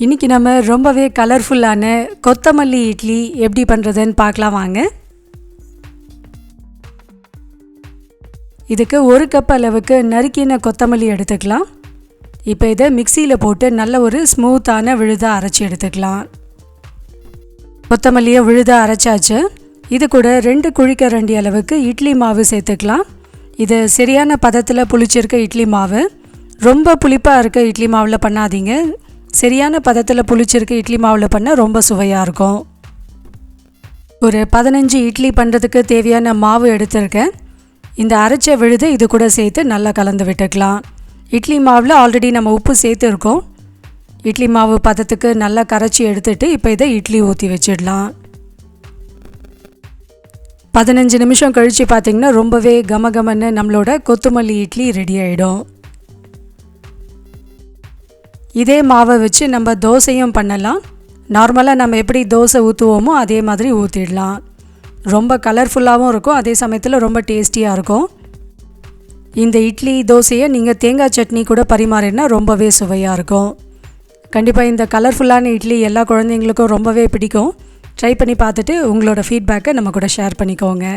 இன்றைக்கி நம்ம ரொம்பவே கலர்ஃபுல்லான கொத்தமல்லி இட்லி எப்படி பண்ணுறதுன்னு பார்க்கலாம் வாங்க. இதுக்கு 1 கப் அளவுக்கு நறுக்கின கொத்தமல்லி எடுத்துக்கலாம். இப்போ இதை மிக்சியில் போட்டு நல்ல ஒரு ஸ்மூத்தான விழுதாக அரைச்சி எடுத்துக்கலாம். கொத்தமல்லியை விழுதாக அரைச்சாச்சு. இது கூட 2 குழிக்கரண்டி அளவுக்கு இட்லி மாவு சேர்த்துக்கலாம். இது சரியான பதத்தில் புளிச்சிருக்க இட்லி மாவு. ரொம்ப புளிப்பாக இருக்க இட்லி மாவில் பண்ணாதீங்க. சரியான பதத்தில் புளிச்சிருக்க இட்லி மாவில் பண்ணால் ரொம்ப சுவையாக இருக்கும். ஒரு 15 இட்லி பண்ணுறதுக்கு தேவையான மாவு எடுத்திருக்கேன். இந்த அரைச்ச விழுதை இது கூட சேர்த்து நல்லா கலந்து விட்டுக்கலாம். இட்லி மாவில் ஆல்ரெடி நம்ம உப்பு சேர்த்துருக்கோம். இட்லி மாவு பதத்துக்கு நல்லா கரைச்சி எடுத்துகிட்டு இப்போ இதை இட்லி ஊற்றி வச்சிடலாம். 15 நிமிஷம் கழித்து பார்த்திங்கன்னா ரொம்பவே கமகமன்னு நம்மளோட கொத்தமல்லி இட்லி ரெடி ஆகிடும். இதே மாவை வச்சு நம்ம தோசையும் பண்ணலாம். நார்மலாக நம்ம எப்படி தோசை ஊற்றுவோமோ அதே மாதிரி ஊற்றிடலாம். ரொம்ப கலர்ஃபுல்லாகவும் இருக்கும், அதே சமயத்தில் ரொம்ப டேஸ்டியாக இருக்கும். இந்த இட்லி தோசையை நீங்கள் தேங்காய் சட்னி கூட பரிமாறினா ரொம்பவே சுவையாக இருக்கும். கண்டிப்பாக இந்த கலர்ஃபுல்லான இட்லி எல்லா குழந்தைங்களுக்கும் ரொம்பவே பிடிக்கும். ட்ரை பண்ணி பார்த்துட்டு உங்களோட ஃபீட்பேக்கை நம்ம கூட ஷேர் பண்ணிக்கோங்க.